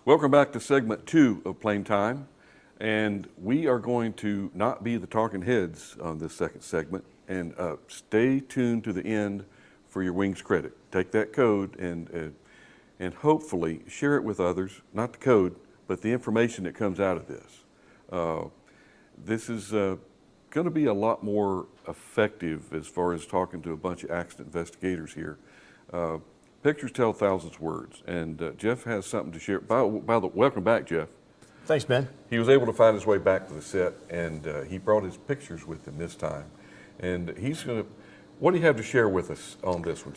Welcome back to segment 2 of Plane Time, and we are going to not be the talking heads on this second segment, and stay tuned to the end for your wings credit. Take that code and hopefully share it with others, not the code, but the information that comes out of this. This is going to be a lot more effective as far as talking to a bunch of accident investigators here. Pictures tell thousands of words, and Jeff has something to share. Welcome back, Jeff. Thanks, Ben. He was able to find his way back to the set, and he brought his pictures with him this time. And he's going to, what do you have to share with us on this one?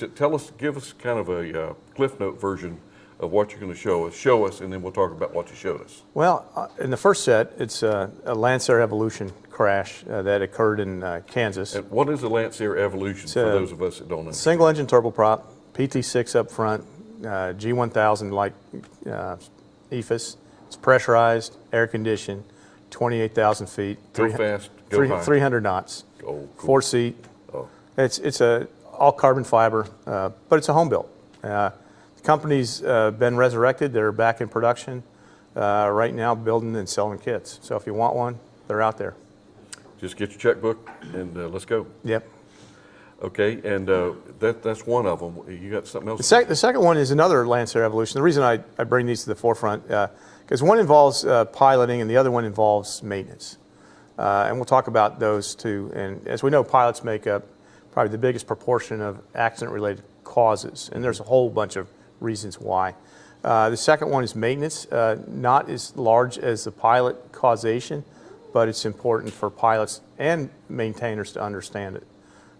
Give us kind of a Cliff Note version of what you're going to show us, and then we'll talk about what you showed us. Well, in the first set, it's a Lancer Evolution crash that occurred in Kansas. And what is a Lancer Evolution for those of us that don't know? Single engine turboprop, PT6 up front, G1000 like EFIS. It's pressurized, air conditioned, 28,000 feet. Go fast, go high. 300 knots. Oh, cool. 4-seat. Oh. It's a all carbon fiber, but it's a home built. The company's been resurrected. They're back in production right now, building and selling kits. So if you want one, they're out there. Just get your checkbook and let's go. Yep. Okay, and that's one of them. You got something else? The second one is another Lancer Evolution. The reason I bring these to the forefront, because one involves piloting and the other one involves maintenance. And we'll talk about those two. And as we know, pilots make up probably the biggest proportion of accident-related causes, and there's a whole bunch of reasons why. The second one is maintenance, not as large as the pilot causation, but it's important for pilots and maintainers to understand it.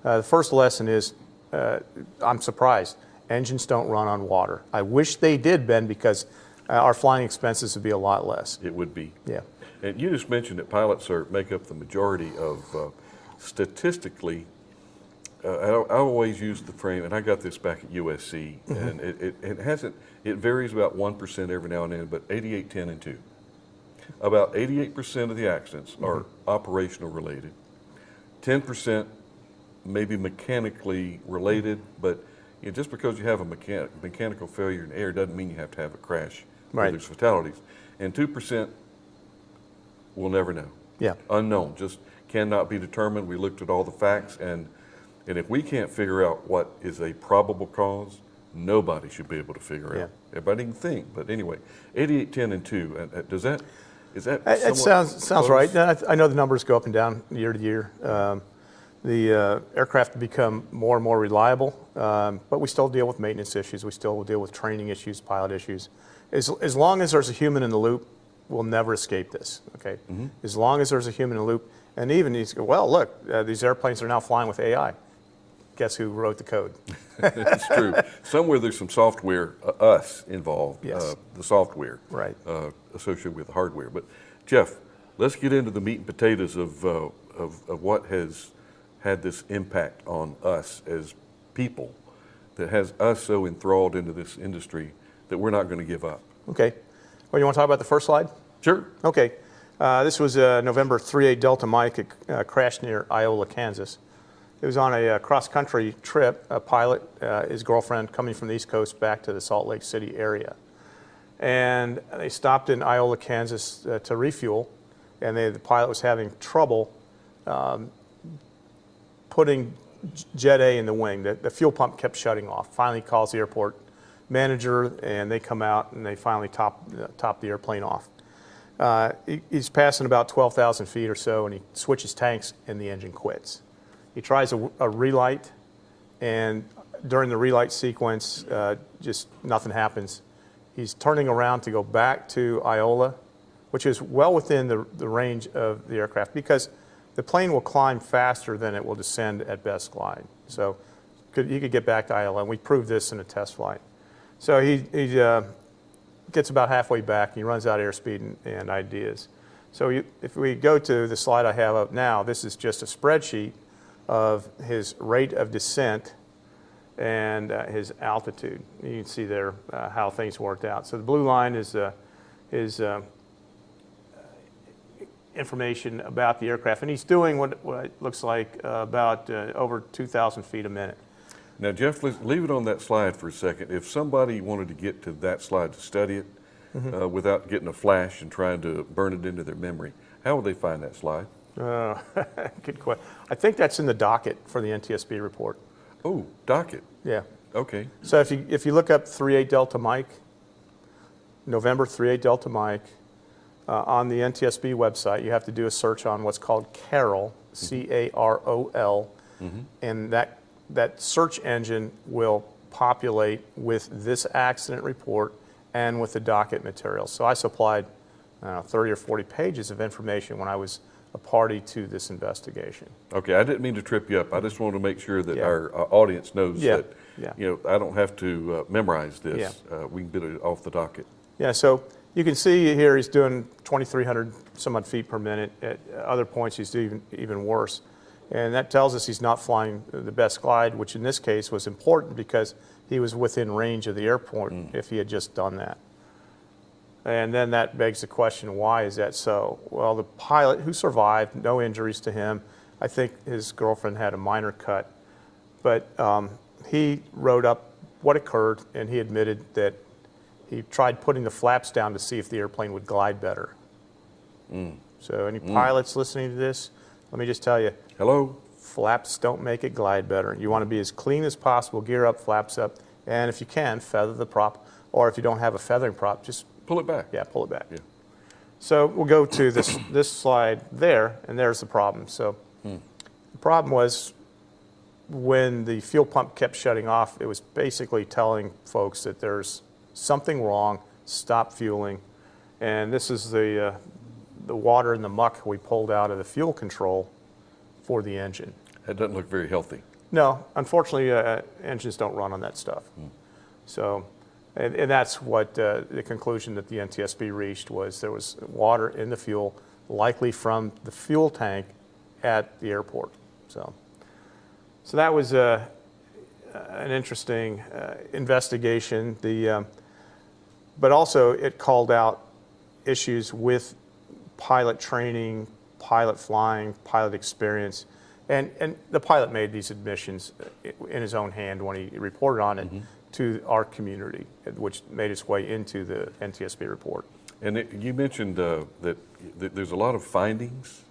The first lesson is, I'm surprised, engines don't run on water. I wish they did, Ben, because our flying expenses would be a lot less. It would be. Yeah. And you just mentioned that pilots make up the majority of, statistically, I always use the frame, and I got this back at USC, and it varies about 1% every now and then, but 88, 10, and 2. About 88% of the accidents are operational related. 10% maybe mechanically related, but just because you have a mechanical failure in air doesn't mean you have to have a crash where there's fatalities. And 2% we'll never know. Yeah. Unknown, just cannot be determined. We looked at all the facts, and if we can't figure out what is a probable cause, nobody should be able to figure out. Everybody can think, but anyway, 88, 10, and 2. Is that it sounds right. I know the numbers go up and down year to year. The aircraft become more and more reliable, but we still deal with maintenance issues. We still deal with training issues, pilot issues. As long as there's a human in the loop, we'll never escape this. Okay. As long as there's a human in the loop, and even these go, well, look, these airplanes are now flying with AI. Guess who wrote the code? It's true. Somewhere there's some software, us involved. Yes. The software, right, associated with the hardware. But Jeff, let's get into the meat and potatoes of what has had this impact on us as people, that has us so enthralled into this industry that we're not going to give up. Okay. Well, you want to talk about the first slide? Sure. Okay. This was November 38 Delta Mike. It crashed near Iola, Kansas. It was on a cross-country trip. A pilot, his girlfriend, coming from the East Coast back to the Salt Lake City area. And they stopped in Iola, Kansas to refuel, and the pilot was having trouble putting Jet A in the wing. The fuel pump kept shutting off. Finally calls the airport manager, and they come out, and they finally top the airplane off. He's passing about 12,000 feet or so, and he switches tanks, and the engine quits. He tries a relight, and during the relight sequence, just nothing happens. He's turning around to go back to Iola, which is well within the range of the aircraft, because the plane will climb faster than it will descend at best glide. So he could get back to Iola, and we proved this in a test flight. So he gets about halfway back, and he runs out of airspeed and ideas. So if we go to the slide I have up now, this is just a spreadsheet of his rate of descent and his altitude. You can see there how things worked out. So the blue line is information about the aircraft, and he's doing what it looks like about over 2,000 feet a minute. Now, Jeff, leave it on that slide for a second. If somebody wanted to get to that slide to study it, without getting a flash and trying to burn it into their memory, how would they find that slide? Good question. I think that's in the docket for the NTSB report. Oh, docket. Yeah. Okay. So if you look up 38 Delta Mike, November 38 Delta Mike, on the NTSB website, you have to do a search on what's called Carol, C-A-R-O-L, and that search engine will populate with this accident report and with the docket material. So I supplied 30 or 40 pages of information when I was a party to this investigation. Okay, I didn't mean to trip you up. I just wanted to make sure that Yeah. our audience knows Yeah. that Yeah. I don't have to memorize this. Yeah. We can get it off the docket. Yeah, so you can see here he's doing 2,300 some odd feet per minute. At other points, he's doing even worse. And that tells us he's not flying the best glide, which in this case was important because he was within range of the airport if he had just done that. And then that begs the question, why is that so? Well, the pilot who survived, no injuries to him. I think his girlfriend had a minor cut. But he wrote up what occurred, and he admitted that he tried putting the flaps down to see if the airplane would glide better. So any pilots listening to this, let me just tell you, Hello? flaps don't make it glide better. You want to be as clean as possible, gear up, flaps up, and if you can, feather the prop. Or if you don't have a feathering prop, just Pull it back. pull it back. Yeah. So we'll go to this slide there, and there's the problem. So the problem was when the fuel pump kept shutting off, it was basically telling folks that there's something wrong, stop fueling. And this is the water and the muck we pulled out of the fuel control for the engine. That doesn't look very healthy. No, unfortunately, engines don't run on that stuff. So, and that's what the conclusion that the NTSB reached was there was water in the fuel, likely from the fuel tank at the airport. So that was an interesting investigation. But also it called out issues with pilot training, pilot flying, pilot experience. And the pilot made these admissions in his own hand when he reported on it to our community, which made its way into the NTSB report. And you mentioned that there's a lot of findings,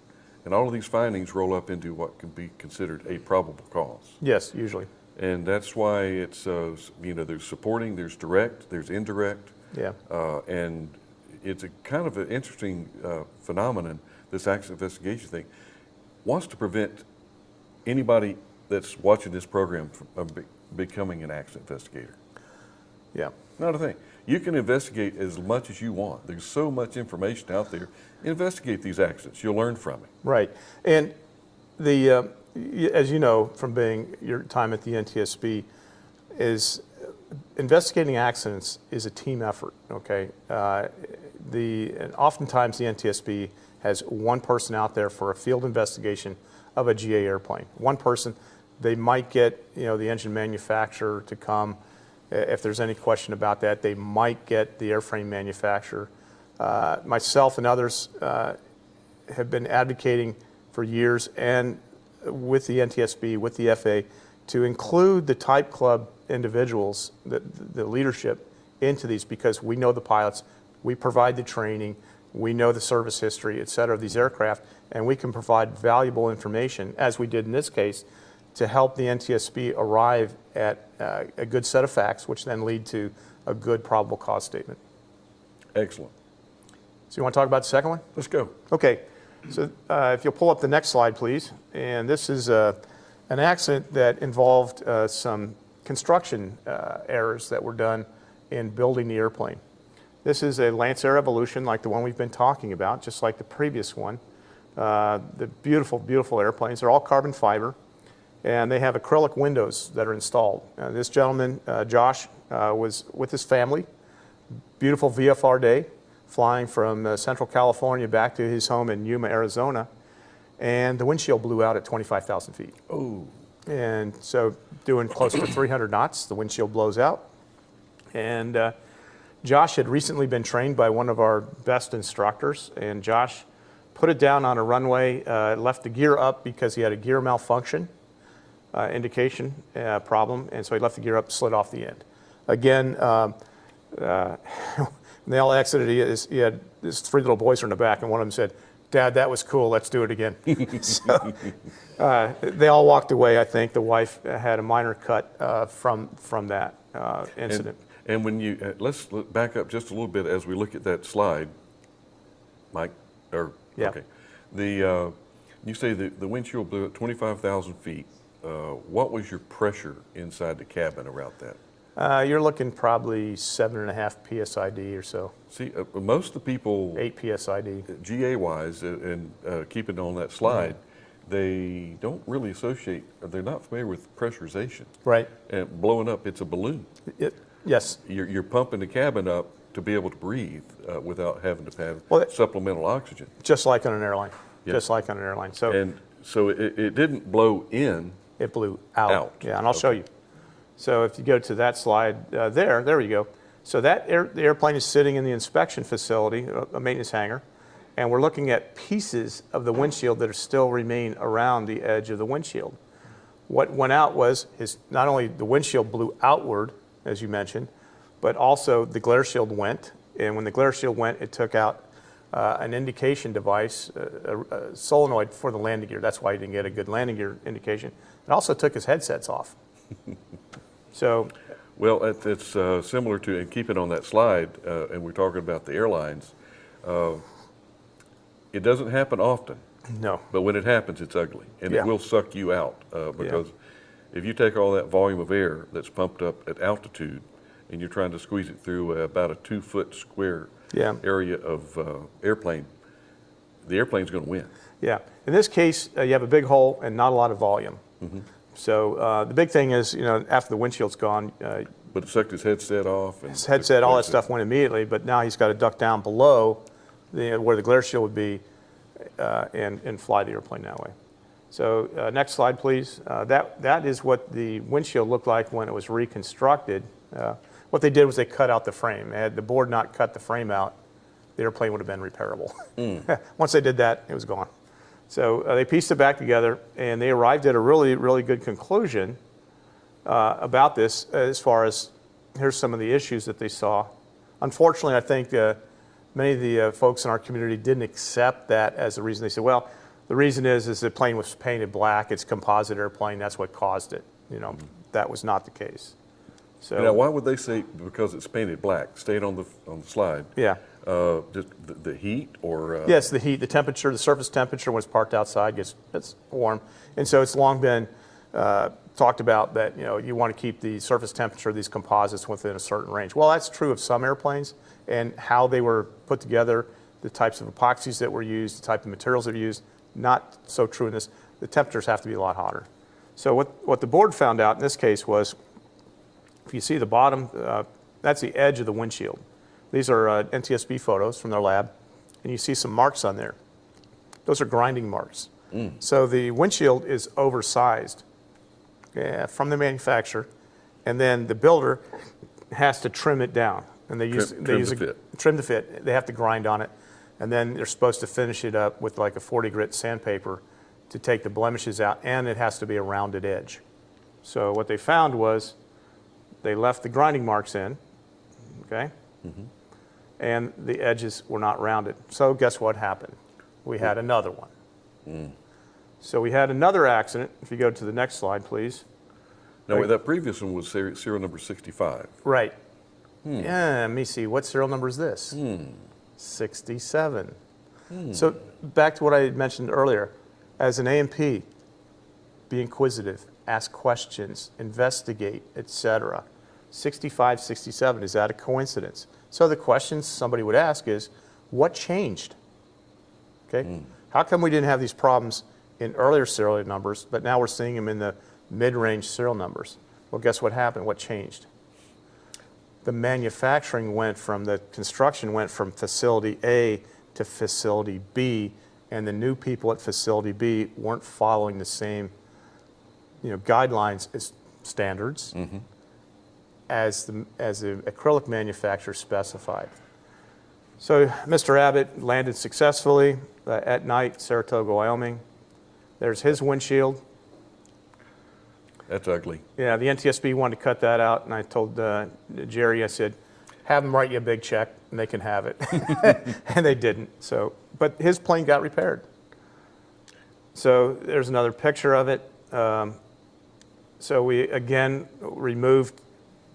and all of these findings roll up into what can be considered a probable cause. Yes, usually. And that's why it's, there's supporting, there's direct, there's indirect. Yeah. And it's a kind of an interesting phenomenon, this accident investigation thing. Wants to prevent anybody that's watching this program from becoming an accident investigator. Yeah. Not a thing. You can investigate as much as you want. There's so much information out there. Investigate these accidents. You'll learn from it. Right. And as you know from being your time at the NTSB, is investigating accidents is a team effort, okay? And oftentimes the NTSB has one person out there for a field investigation of a GA airplane. One person, they might get the engine manufacturer to come. If there's any question about that, they might get the airframe manufacturer. Myself and others have been advocating for years, and with the NTSB, with the FAA, to include the Type Club individuals, the leadership, into these, because we know the pilots, we provide the training, we know the service history, et cetera, of these aircraft, and we can provide valuable information, as we did in this case, to help the NTSB arrive at a good set of facts, which then lead to a good probable cause statement. Excellent. So you want to talk about the second one? Let's go. Okay. So if you'll pull up the next slide, please. And this is an accident that involved some construction errors that were done in building the airplane. This is a Lancer Evolution, like the one we've been talking about, just like the previous one. The beautiful, beautiful airplanes. They're all carbon fiber, and they have acrylic windows that are installed. This gentleman, Josh, was with his family. Beautiful VFR day, flying from Central California back to his home in Yuma, Arizona, and the windshield blew out at 25,000 feet. Oh. And so doing close to 300 knots, the windshield blows out. And Josh had recently been trained by one of our best instructors, and Josh put it down on a runway, left the gear up because he had a gear malfunction indication problem, and so he left the gear up, slid off the end. Again, And they all exited. He had his 3 little boys were in the back, and one of them said, "Dad, that was cool. Let's do it again." So they all walked away. I think the wife had a minor cut from that incident. And when you let's back up just a little bit as we look at that slide, Mike. Yeah. Okay. You say the windshield blew at 25,000 feet. What was your pressure inside the cabin around that? You're looking probably 7.5 psid or so. See, most of the people 8 psid. GA-wise, and keeping on that slide, they don't really associate. They're not familiar with pressurization. Right. And blowing up, it's a balloon. Yes. You're pumping the cabin up to be able to breathe without having to have supplemental oxygen. Just like on an airline. Yep. Just like on an airline. So it didn't blow in. it blew out. Yeah, and I'll show you. So if you go to that slide, there we go. So the airplane is sitting in the inspection facility, a maintenance hangar, and we're looking at pieces of the windshield that are still remain around the edge of the windshield. What went out was not only the windshield blew outward, as you mentioned, but also the glare shield went. And when the glare shield went, it took out an indication device, a solenoid for the landing gear. That's why he didn't get a good landing gear indication. It also took his headsets off. So, well, it's similar to, and keep it on that slide, and we're talking about the airlines. It doesn't happen often. no. But when it happens, it's ugly, and Yeah. it will suck you out because if you take all that volume of air that's pumped up at altitude, and you're trying to squeeze it through about a 2-foot square area of airplane, the airplane's going to win. Yeah. In this case, you have a big hole and not a lot of volume. Mm-hmm. So the big thing is, after the windshield's gone, but it sucked his headset off. And his headset, all that stuff went immediately. But now he's got to duck down below where the glare shield would be, and fly the airplane that way. So next slide, please. That is what the windshield looked like when it was reconstructed. What they did was they cut out the frame. Had the board not cut the frame out, the airplane would have been repairable. Once they did that, it was gone. So they pieced it back together, and they arrived at a really, really good conclusion about this as far as here's some of the issues that they saw. Unfortunately, I think many of the folks in our community didn't accept that as the reason. They said, well, the reason is the plane was painted black. It's a composite airplane. That's what caused it. That was not the case. So now, why would they say because it's painted black? Staying on the slide. Yeah. Just the heat, or yes, the heat, the temperature, the surface temperature when it's parked outside gets warm, and so it's long been talked about that you want to keep the surface temperature of these composites within a certain range. Well, that's true of some airplanes and how they were put together, the types of epoxies that were used, the type of materials that were used. Not so true in this. The temperatures have to be a lot hotter. So what the board found out in this case was, if you see the bottom, that's the edge of the windshield. These are NTSB photos from their lab, and you see some marks on there. Those are grinding marks. So the windshield is oversized from the manufacturer, and then the builder has to trim it down. And they use trim the fit. They have to grind on it, and then they're supposed to finish it up with like a 40 grit sandpaper to take the blemishes out, and it has to be a rounded edge. So what they found was they left the grinding marks in, okay? And the edges were not rounded. So guess what happened? We had another one. So we had another accident. If you go to the next slide, please. No, that previous one was serial number 65. Right. Yeah, let me see. What serial number is this? 67. So back to what I had mentioned earlier. As an A&P, be inquisitive, ask questions, investigate, etc. 65, 67, is that a coincidence? So the questions somebody would ask is, what changed? Okay, how come we didn't have these problems in earlier serial numbers, but now we're seeing them in the mid-range serial numbers? Well, guess what happened? What changed? The manufacturing the construction went from facility A to facility B, and the new people at facility B weren't following the same, guidelines as standards as the acrylic manufacturer specified. So Mr. Abbott landed successfully at night, Saratoga, Wyoming. There's his windshield. That's ugly. Yeah, the NTSB wanted to cut that out, and I told Jerry, I said, have them write you a big check and they can have it. And they didn't. So, but his plane got repaired. So there's another picture of it. So we again removed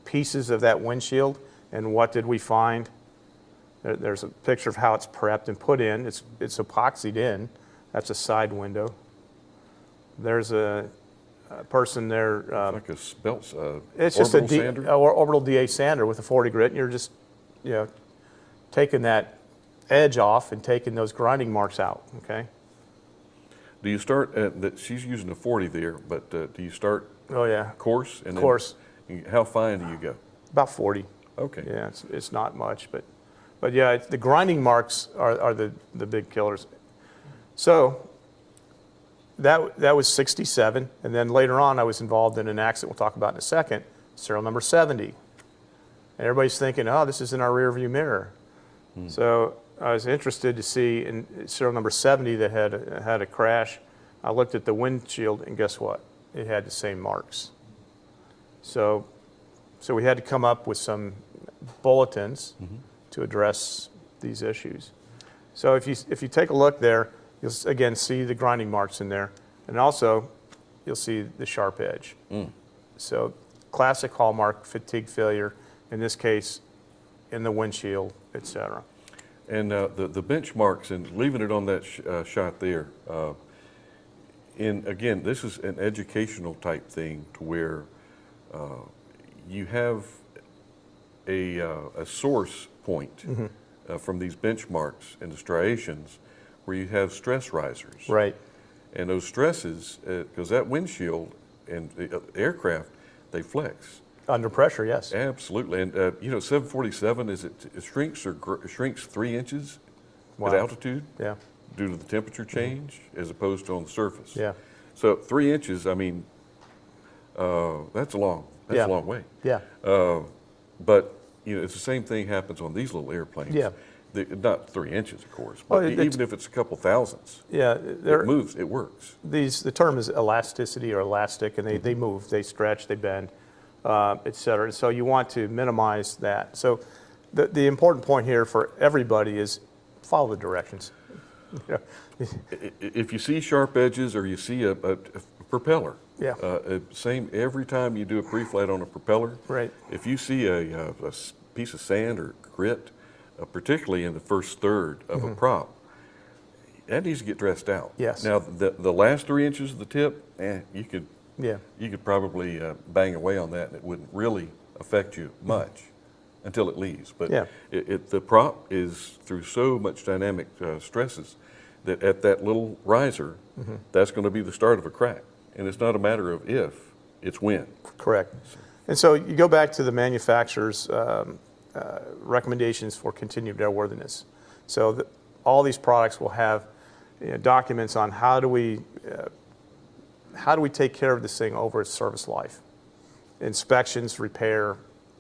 pieces of that windshield, and what did we find? There's a picture of how it's prepped and put in. It's epoxied in. That's a side window. There's a person there. Like a spelt, It's just a orbital sander? orbital DA sander with a 40 grit, and you're just, taking that edge off and taking those grinding marks out. Okay. Do you start at that? She's using a 40 there, but do you start Oh yeah. coarse? And Coarse. Then, how fine do you go? About 40. Okay. Yeah, it's not much, but yeah, the grinding marks are the big killers. So that was 67, and then later on I was involved in an accident we'll talk about in a second, serial number 70. And everybody's thinking, oh, this is in our rear view mirror. So I was interested to see in serial number 70 that had a crash. I looked at the windshield, and guess what? It had the same marks. So we had to come up with some bulletins to address these issues. So if you take a look there, you'll again see the grinding marks in there, and also you'll see the sharp edge. So classic hallmark fatigue failure, in this case, in the windshield, etc. And the benchmarks, and leaving it on that shot there, again, this is an educational type thing to where you have a source point from these benchmarks and the striations where you have stress risers. Right. And those stresses, because that windshield and the aircraft, they flex. Under pressure, yes. Absolutely. And 747, it shrinks 3 inches Wow. at altitude Yeah. due to the temperature change as opposed to on the surface. Yeah. So 3 inches, I mean, that's a long way. Yeah. But it's the same thing happens on these little airplanes. Yeah. Not 3 inches, of course, but Well, even if it's a couple thousandths, Yeah. it moves, it works. The term is elasticity or elastic, and they move, they stretch, they bend, et cetera. And so you want to minimize that. So the important point here for everybody is follow the directions. If you see sharp edges or you see a propeller, Yeah. Same every time you do a pre-flight on a propeller. Right. If you see a piece of sand or grit, particularly in the first third of a prop, that needs to get dressed out. Yes. Now the last 3 inches of the tip, you could probably bang away on that, and it wouldn't really affect you much until it leaves. But Yeah. the prop is through so much dynamic stresses that at that little riser, that's going to be the start of a crack. And it's not a matter of if, it's when. Correct. And so you go back to the manufacturer's recommendations for continued airworthiness. So all these products will have documents on how do we take care of this thing over its service life. Inspections, repair,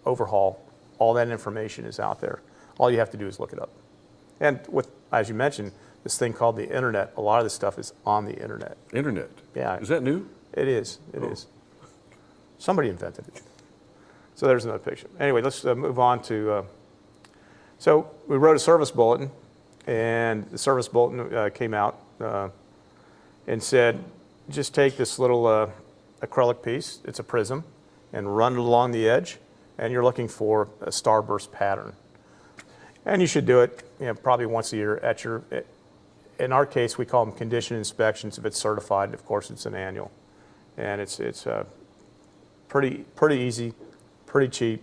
overhaul, all that information is out there. All you have to do is look it up. And as you mentioned, this thing called the internet, a lot of this stuff is on the internet. Internet? Yeah. Is that new? It is. It is. Somebody invented it. So there's another picture. Anyway, let's move on to. So we wrote a service bulletin, and the service bulletin came out and said, just take this little acrylic piece, it's a prism, and run it along the edge, and you're looking for a starburst pattern. And you should do it probably once a year at your, in our case, we call them condition inspections if it's certified. Of course, it's an annual. And it's pretty easy, pretty cheap.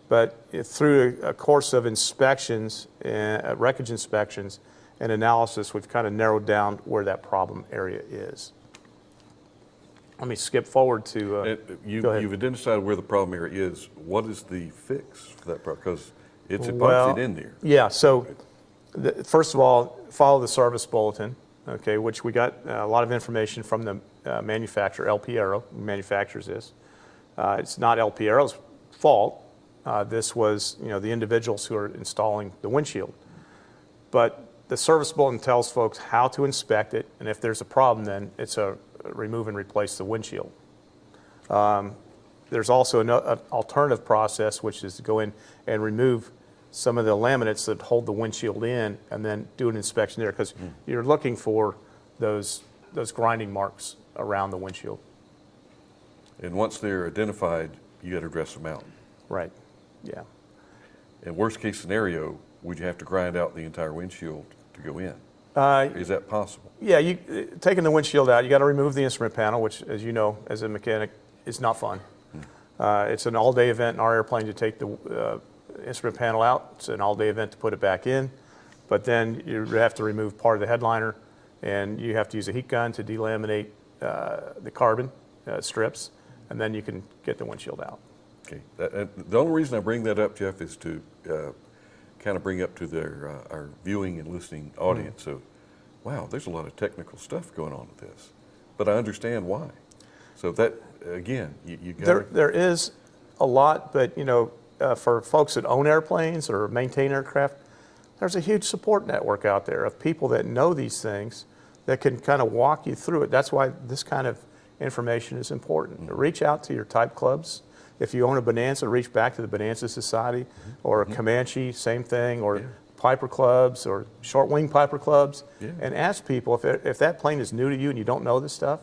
But through a course of inspections, wreckage inspections, and analysis, we've kind of narrowed down where that problem area is. Let me skip forward to. Go ahead. You've identified where the problem area is. What is the fix for that problem? Because it's epoxied in there. Yeah, so first of all, follow the service bulletin, okay, which we got a lot of information from the manufacturer, LP Aero, who manufactures this. It's not LP Aero's fault. This was, the individuals who are installing the windshield. But the service bulletin tells folks how to inspect it, and if there's a problem, then it's a remove and replace the windshield. there's also an alternative process, which is to go in and remove some of the laminates that hold the windshield in, and then do an inspection there, because you're looking for those grinding marks around the windshield. And once they're identified, you got to dress them out. Right. Yeah. In worst case scenario, would you have to grind out the entire windshield to go in? Is that possible? Yeah, taking the windshield out, you got to remove the instrument panel, which, as you know, as a mechanic, is not fun. It's an all-day event in our airplane to take the instrument panel out. It's an all-day event to put it back in. But then you have to remove part of the headliner, and you have to use a heat gun to delaminate the carbon strips, and then you can get the windshield out. Okay. The only reason I bring that up, Jeff, is to kind of bring up to our viewing and listening audience. So, wow, there's a lot of technical stuff going on with this, but I understand why. So that, again, you got there is a lot, but for folks that own airplanes or maintain aircraft, there's a huge support network out there of people that know these things that can kind of walk you through it. That's why this kind of information is important. Reach out to your type clubs. If you own a Bonanza, reach back to the Bonanza Society, or a Comanche, same thing, or Piper clubs or short wing Piper clubs, and ask people if that plane is new to you and you don't know this stuff,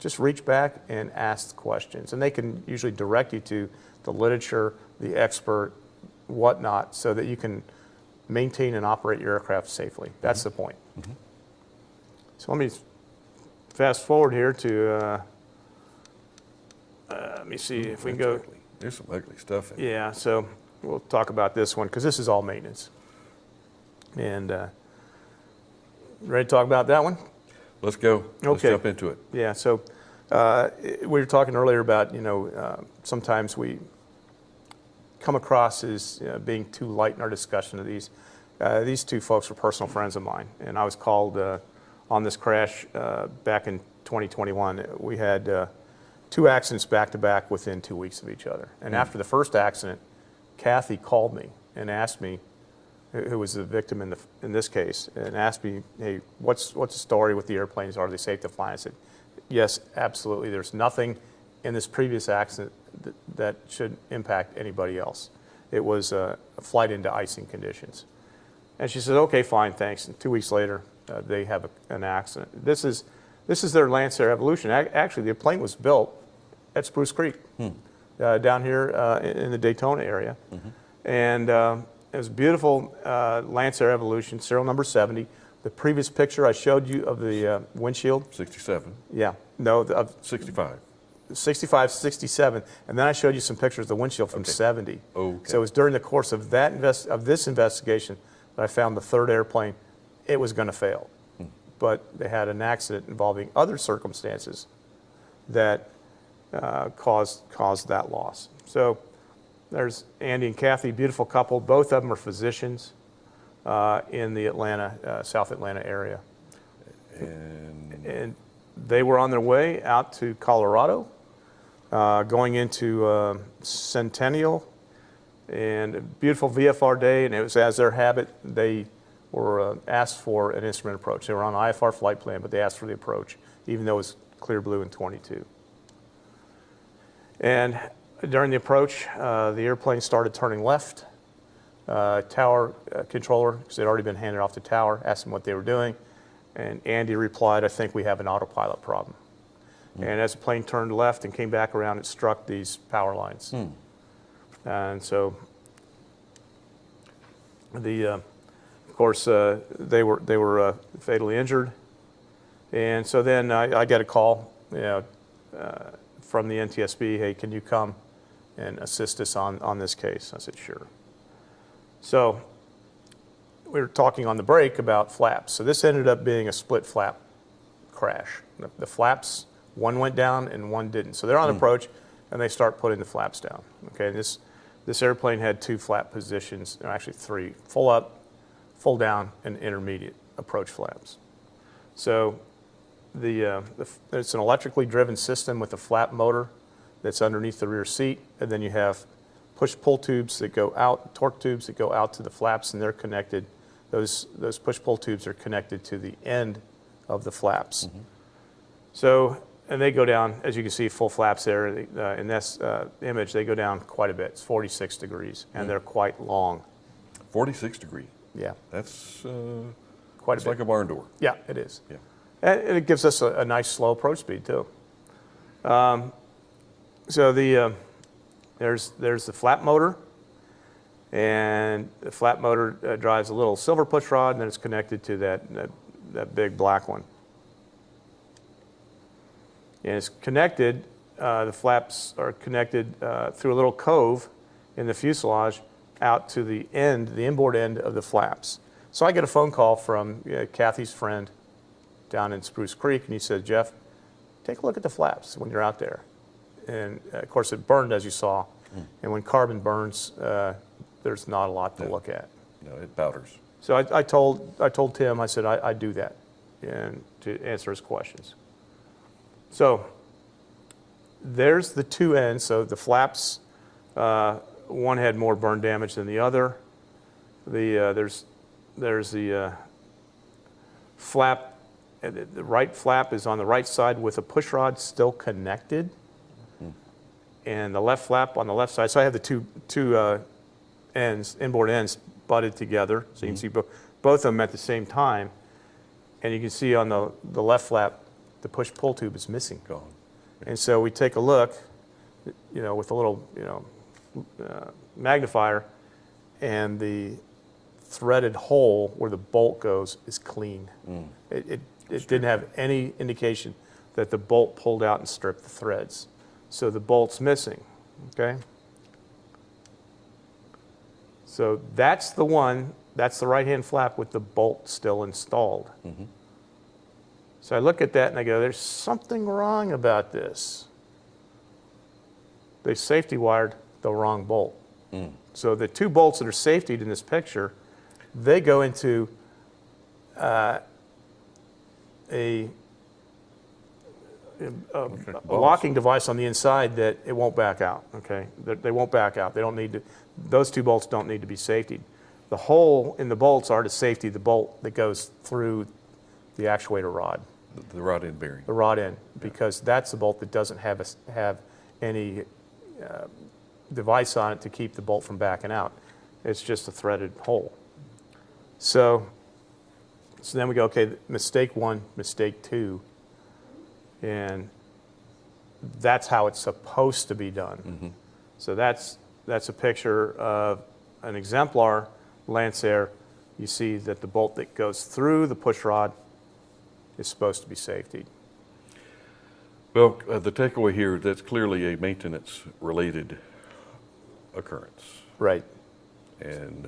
just reach back and ask questions. And they can usually direct you to the literature, the expert, whatnot, so that you can maintain and operate your aircraft safely. That's the point. So let me fast forward here to, let me see if we can go. ugly. There's some ugly stuff in it. Yeah, so we'll talk about this one because this is all maintenance. And ready to talk about that one? Let's go. Let's Okay. jump into it. Yeah, so we were talking earlier about, sometimes we come across as being too light in our discussion of these. These two folks were personal friends of mine, and I was called on this crash back in 2021. We had 2 accidents back to back within 2 weeks of each other. And after the first accident, Kathy called me and asked me, who was the victim in this case, and asked me, hey, what's the story with the airplanes? Are they safe to fly? I said, yes, absolutely. There's nothing in this previous accident that should impact anybody else. It was a flight into icing conditions. And she said, okay, fine, thanks. And 2 weeks later, they have an accident. This is their Lancer Evolution. Actually, the plane was built at Spruce Creek, down here in the Daytona area. And it was a beautiful Lancer Evolution, serial number 70. The previous picture I showed you of the windshield. 67. Yeah, no, of 65. 65, 67, and then I showed you some pictures of the windshield from 70. Okay. So it was during the course of this investigation that I found the third airplane, it was going to fail. But they had an accident involving other circumstances that caused that loss. So there's Andy and Kathy, beautiful couple. Both of them are physicians in the Atlanta, South Atlanta area. And they were on their way out to Colorado, going into Centennial, and a beautiful VFR day, and it was as their habit, they were asked for an instrument approach. They were on an IFR flight plan, but they asked for the approach, even though it was clear blue in 22. And during the approach, the airplane started turning left. Tower controller, because they'd already been handed off to tower, asked them what they were doing. And Andy replied, I think we have an autopilot problem. And as the plane turned left and came back around, it struck these power lines. And so, of course, they were fatally injured. And so then I get a call, from the NTSB, hey, can you come and assist us on this case? I said, sure. So we were talking on the break about flaps. So this ended up being a split flap crash. The flaps, one went down and one didn't. So they're on approach, and they start putting the flaps down. Okay, this airplane had 2 flap positions, or actually 3, full up, full down, and intermediate approach flaps. So it's an electrically driven system with a flap motor that's underneath the rear seat, and then you have push-pull tubes that go out, torque tubes that go out to the flaps, and they're connected. Those push-pull tubes are connected to the end of the flaps. So and they go down, as you can see, full flaps there. In this image, they go down quite a bit. It's 46 degrees, and they're quite long. 46 degree. Yeah. That's Quite a it's bit. like a barn door. Yeah, it is. Yeah. And it gives us a nice slow approach speed too. So there's the flap motor, and the flap motor drives a little silver push rod, and then it's connected to that big black one. And it's connected. The flaps are connected through a little cove in the fuselage out to the inboard end of the flaps. So I get a phone call from Kathy's friend down in Spruce Creek, and he said, Jeff, take a look at the flaps when you're out there. And of course it burned, as you saw. And when carbon burns, there's not a lot to look at. No, it powders. So I told Tim, I said, I'd do that and to answer his questions. So there's the two ends. So the flaps, one had more burn damage than the other. There's the flap. The right flap is on the right side with a push rod still connected, and the left flap on the left side. So I have the two ends, inboard ends, butted together. So you can see both of them at the same time, and you can see on the left flap, the push-pull tube is missing. Gone. And so we take a look, with a little, magnifier, and the threaded hole where the bolt goes is clean. It didn't have any indication that the bolt pulled out and stripped the threads. So the bolt's missing, okay? So that's the one, that's the right-hand flap with the bolt still installed. So I look at that and I go, there's something wrong about this. They safety wired the wrong bolt. So the two bolts that are safetied in this picture, they go into a locking device on the inside that it won't back out, okay? They won't back out. They don't need to, those two bolts don't need to be safetied. The hole in the bolts are to safety the bolt that goes through the actuator rod. The rod end bearing. The rod end, because that's the bolt that doesn't have any device on it to keep the bolt from backing out. It's just a threaded hole. So then we go, okay, mistake one, mistake two, and that's how it's supposed to be done. So that's a picture of an exemplar Lancer. You see that the bolt that goes through the push rod is supposed to be safetied. Well, the takeaway here, that's clearly a maintenance-related occurrence. Right. And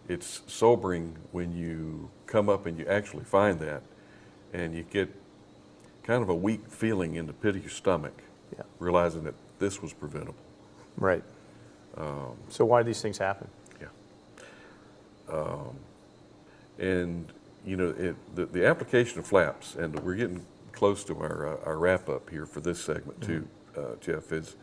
it's sobering when you come up and you actually find that, and you get kind of a weak feeling in the pit of your stomach, realizing that this was preventable. Right. So why do these things happen? Yeah. And the application of flaps, and we're getting close to our wrap up here for this segment too, Jeff, is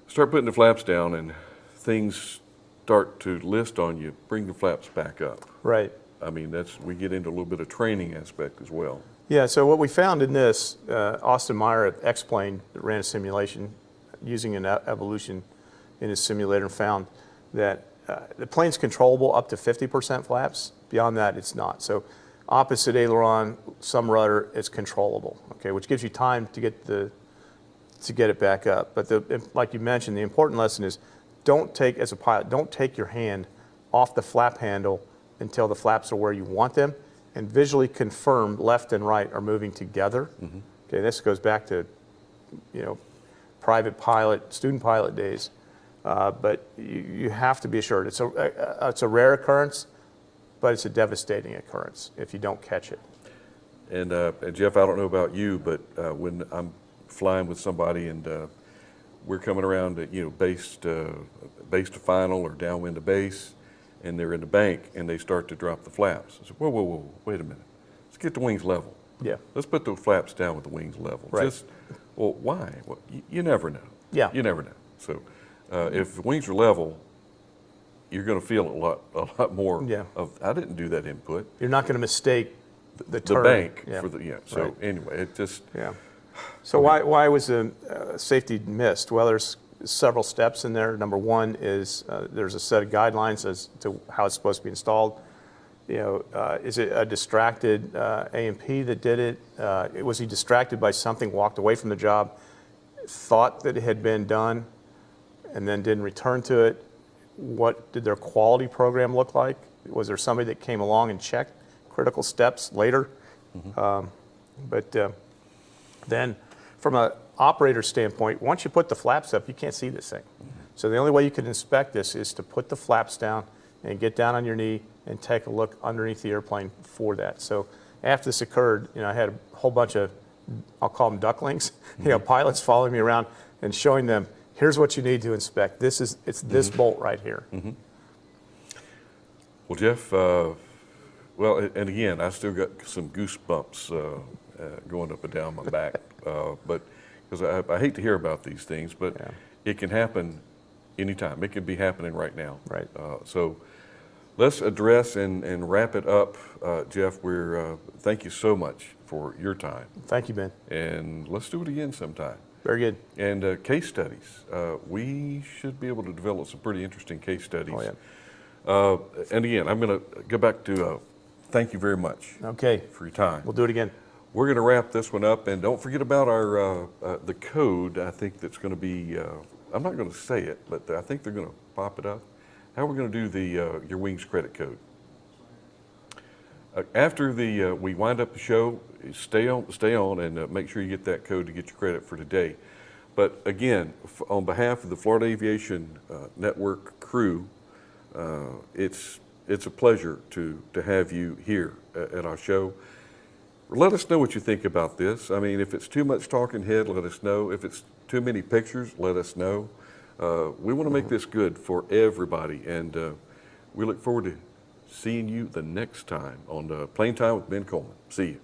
start putting the flaps down and things start to list on you, bring the flaps back up. Right. I mean, we get into a little bit of training aspect as well. Yeah, so what we found in this, Austin Meyer at X-Plane ran a simulation using an evolution in his simulator and found that the plane's controllable up to 50% flaps. Beyond that, it's not. So opposite aileron, some rudder, it's controllable, okay, which gives you time to get it back up. But like you mentioned, the important lesson is as a pilot, don't take your hand off the flap handle until the flaps are where you want them, and visually confirm left and right are moving together. Okay, this goes back to, private pilot, student pilot days. But you have to be assured. It's a rare occurrence, but it's a devastating occurrence if you don't catch it. And Jeff, I don't know about you, but when I'm flying with somebody and we're coming around at base to final or downwind to base, and they're in the bank and they start to drop the flaps. I said, whoa, wait a minute. Let's get the wings level. Yeah. Let's put those flaps down with the wings level. Right. Well, why? Well, you never know. Yeah. You never know. So if the wings are level, you're going to feel a lot more Yeah. of, I didn't do that input. You're not going to mistake the the turn. bank Yeah. for the, yeah. So Right. anyway, it just, Yeah. So why was the safety missed? Well, there's several steps in there. Number one is there's a set of guidelines as to how it's supposed to be installed. Is it a distracted A&P that did it? Was he distracted by something, walked away from the job, thought that it had been done, and then didn't return to it? What did their quality program look like? Was there somebody that came along and checked critical steps later? Then from an operator standpoint, once you put the flaps up, you can't see this thing. So the only way you can inspect this is to put the flaps down and get down on your knee and take a look underneath the airplane for that. So after this occurred, I had a whole bunch of, I'll call them ducklings, pilots following me around and showing them, here's what you need to inspect. It's this bolt right here. well, Jeff, well, and again, I still got some goosebumps going up and down my back, but because I hate to hear about these things, but Yeah. it can happen anytime. It could be happening right now. Right. So let's address and wrap it up, Jeff. Thank you so much for your time, Thank you, Ben. and let's do it again sometime. Very good. And case studies. We should be able to develop some pretty interesting case studies. Oh, yeah. And again, I'm going to go back to thank you very much Okay. for your time. We'll do it again. We're going to wrap this one up, and don't forget about our the code. I think that's going to be. I'm not going to say it, but I think they're going to pop it up. How we're going to do the your wings credit code. After we wind up the show, stay on, and make sure you get that code to get your credit for today. But again, on behalf of the Florida Aviation Network crew, it's a pleasure to have you here at our show. Let us know what you think about this. I mean, if it's too much talking head, let us know. If it's too many pictures, let us know. We want to make this good for everybody, and we look forward to seeing you the next time on Plane Time with Ben Coleman. See you.